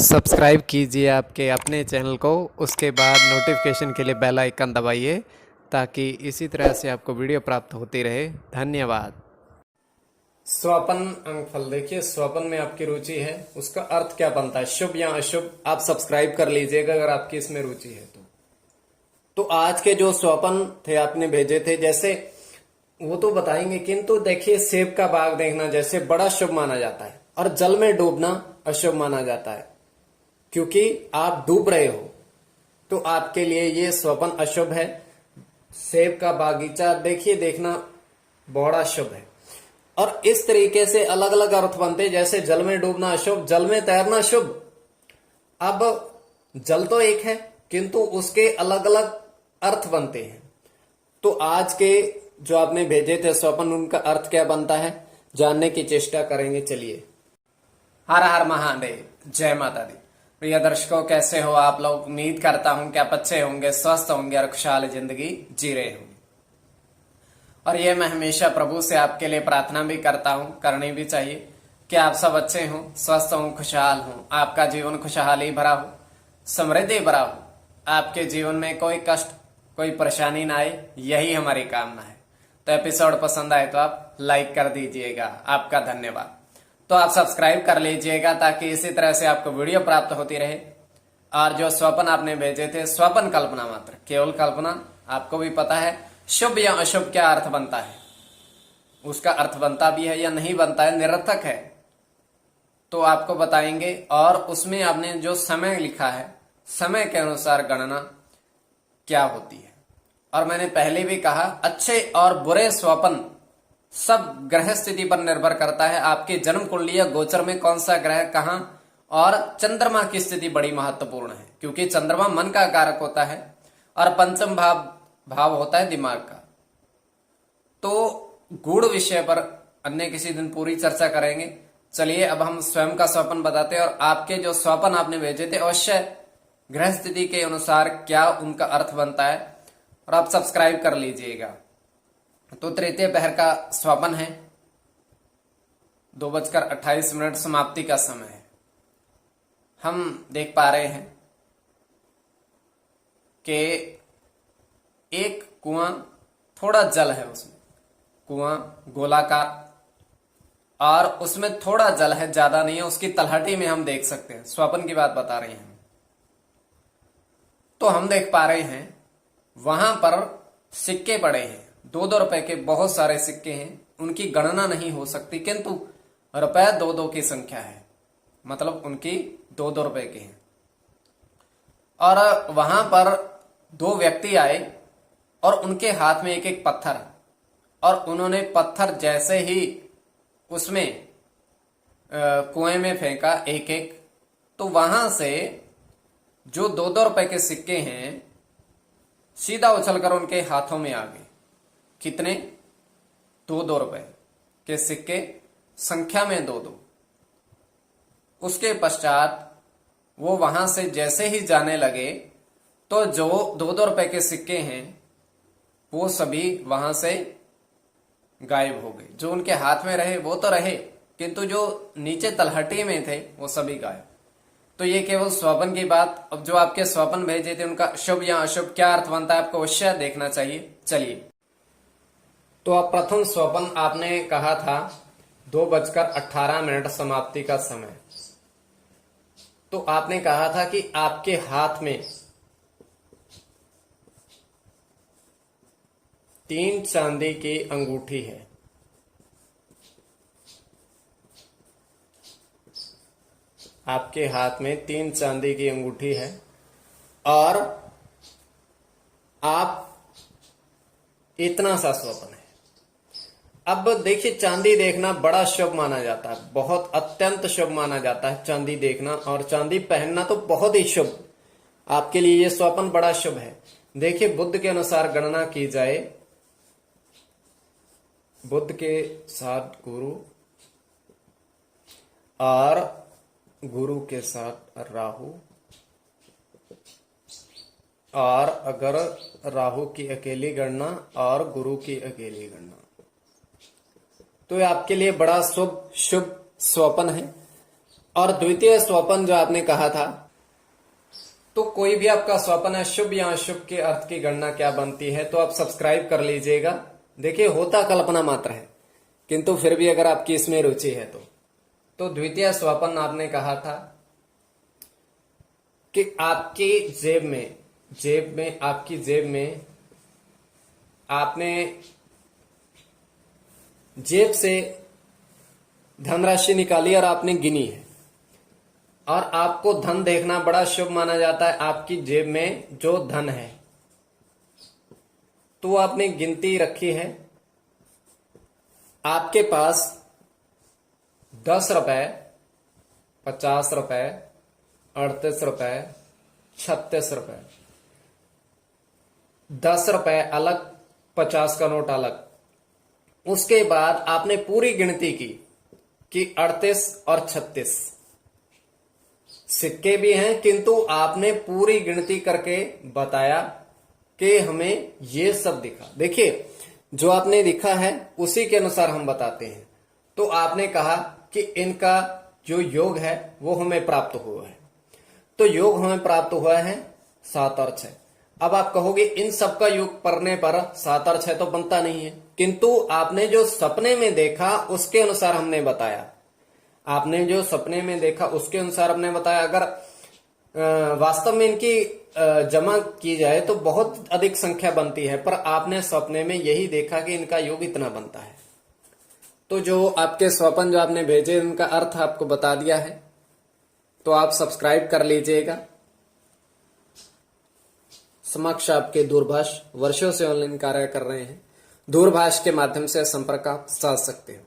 Subscribe कीजिए आपके अपने चैनल को, उसके बाद नोटिफिकेशन के लिए बेल आइकन दबाइए ताकि इसी तरह से आपको वीडियो प्राप्त होती रहे। धन्यवाद। स्वपन अंकफल देखिए, स्वपन में आपकी रुचि है, उसका अर्थ क्या बनता है, शुभ या अशुभ, आप सब्सक्राइब कर लीजिएगा अगर आपकी इसमें रुचि है तो आज के जो स्वपन थे आपने भेजे थे, जैसे वो तो बताएंगे, किंतु देखिए सेब का बाग देखना जैसे बड़ा शुभ माना जाता है और जल में डूबना अशुभ माना जाता है, क्योंकि आप डूब रहे हो तो आपके लिए ये स्वप्न अशुभ है। सेब का बागीचा देखिए देखना बड़ा शुभ है। और इस तरीके से अलग अलग अर्थ बनते, जैसे जल में डूबना अशुभ, जल में तैरना शुभ। अब जल तो एक है किंतु उसके अलग अलग अर्थ बनते हैं। तो आज के जो आपने भेजे थे स्वप्न, उनका अर्थ क्या बनता है जानने की चेष्टा करेंगे। चलिए। हर हर महादेव, जय माता दी। प्रिय दर्शकों, कैसे हो आप लोग? उम्मीद करता हूं कि आप अच्छे होंगे, स्वस्थ होंगे और खुशहाल जिंदगी जी रहे होंगे। और ये मैं हमेशा प्रभु से आपके लिए प्रार्थना भी करता हूं, करनी भी चाहिए, कि आप सब अच्छे हों, स्वस्थ हों, खुशहाल हों, आपका जीवन खुशहाली भरा हो, समृद्धि भरा हो, आपके जीवन में कोई कष्ट कोई परेशानी ना आए, यही हमारी कामना है। तो एपिसोड पसंद आए तो आप लाइक कर दीजिएगा, आपका धन्यवाद। तो आप सब्सक्राइब कर लीजिएगा ताकि इसी तरह से आपको वीडियो प्राप्त होती रहे। और जो स्वप्न आपने भेजे थे, स्वप्न कल्पना मात्र, केवल कल्पना, आपको भी पता है शुभ या अशुभ क्या अर्थ बनता है, उसका अर्थ बनता भी है या नहीं बनता है, निरर्थक है, तो आपको बताएंगे। और उसमें आपने जो समय लिखा है, समय के अनुसार गणना क्या होती है। और मैंने पहले भी कहा, अच्छे और बुरे स्वप्न सब ग्रह स्थिति पर निर्भर करता है। आपके जन्म कुंडली या गोचर में कौन सा ग्रह कहां, और चंद्रमा की स्थिति बड़ी महत्वपूर्ण है, क्योंकि चंद्रमा मन का कारक होता है और पंचम भाव होता है दिमाग का। तो गूढ़ विषय पर अन्य किसी दिन पूरी चर्चा करेंगे। चलिए, अब हम स्वयं का स्वप्न बताते हैं और आपके जो स्वप्न आपने भेजे थे अवश्य ग्रह स्थिति के अनुसार क्या उनका अर्थ बनता है, और आप सब्सक्राइब कर लीजिएगा। तो तृतीय पहर का स्वप्न है, 2:28 समाप्ति का समय है। हम देख पा रहे हैं कि एक कुआं, थोड़ा जल है उसमें, कुआं गोलाकार, और उसमें थोड़ा जल है, ज्यादा नहीं है, उसकी तलहटी में हम देख सकते हैं। स्वप्न की बात बता रहे हैं। तो हम देख पा रहे हैं वहां पर सिक्के पड़े हैं, 2-2 रुपए के बहुत सारे सिक्के हैं। उनकी गणना नहीं हो सकती, किंतु रुपए 2-2 की संख्या है, मतलब उनकी 2-2 रुपए के हैं। और वहां पर 2 व्यक्ति आए और उनके हाथ में एक एक पत्थर, और उन्होंने पत्थर जैसे ही उसमें कुएं में फेंका एक एक, तो वहां से जो 2-2 रुपए के सिक्के हैं सीधा उछलकर उनके हाथों में आ गए। कितने? 2-2 रुपए के सिक्के, संख्या में 2-2। उसके पश्चात वो वहां से जैसे ही जाने लगे तो जो 2-2 रुपए के सिक्के हैं वो सभी वहां से गायब हो गए। जो उनके हाथ में रहे वो तो रहे, किंतु जो नीचे तलहटी में थे वो सभी गायब। तो ये केवल स्वप्न की बात। अब जो आपके स्वप्न भेजे थे उनका शुभ या अशुभ क्या अर्थ बनता है, आपको अवश्य देखना चाहिए। चलिए। तो अब प्रथम स्वप्न आपने कहा था 2:18 समाप्ति का समय। तो आपने कहा था कि आपके हाथ में 3 चांदी की अंगूठी है। आपके हाथ में 3 चांदी की अंगूठी है और आप, इतना सा स्वप्न है। अब देखिए, चांदी देखना बड़ा शुभ माना जाता है, बहुत अत्यंत शुभ माना जाता है चांदी देखना, और चांदी पहनना तो बहुत ही शुभ। आपके लिए ये स्वप्न बड़ा शुभ है। देखिए, बुद्ध के अनुसार गणना की जाए, बुद्ध के साथ गुरु और गुरु के साथ राहु, और अगर राहु की अकेली गणना और गुरु की अकेली गणना, तो ये आपके लिए बड़ा शुभ स्वप्न है। और द्वितीय स्वप्न जो आपने कहा था, तो कोई भी आपका स्वप्न है, शुभ या अशुभ के अर्थ की गणना क्या बनती है, तो आप सब्सक्राइब कर लीजिएगा। देखिए, होता कल्पना मात्र है, किंतु फिर भी अगर आपकी इसमें रुचि है तो द्वितीय स्वप्न आपने कहा था कि आपकी आपकी जेब में आपने जेब से धनराशि निकाली और आपने गिनी है, और आपको धन देखना बड़ा शुभ माना जाता है। आपकी जेब में जो धन है तो आपने गिनती रखी है, आपके पास 10 रुपए, 50 रुपए, 38 रुपए, 36 रुपए, 10 रुपए अलग, 50 का नोट अलग। उसके बाद आपने पूरी गिनती की कि 38 और 36 सिक्के भी हैं, किंतु आपने पूरी गिनती करके बताया कि हमें ये सब दिखा। देखिए, जो आपने दिखा है उसी के अनुसार हम बताते हैं। तो आपने कहा कि इनका जो योग है वो हमें प्राप्त हुआ है, तो योग हमें प्राप्त हुआ है 7 और 6। अब आप कहोगे इन सब का योग पढ़ने पर 7 और 6 तो बनता नहीं है, किंतु आपने जो सपने में देखा उसके अनुसार हमने बताया। आपने जो सपने में देखा उसके अनुसार हमने बताया। अगर वास्तव में इनकी जमा की जाए तो बहुत अधिक संख्या बनती है, पर आपने सपने में यही देखा कि इनका योग इतना बनता है। तो जो आपके स्वप्न जो आपने भेजे उनका अर्थ आपको बता दिया है, तो आप सब्सक्राइब कर लीजिएगा। समक्ष आपके दूरभाष वर्षों से ऑनलाइन कार्य कर रहे हैं, दूरभाष के माध्यम से संपर्क आप साध सकते हो।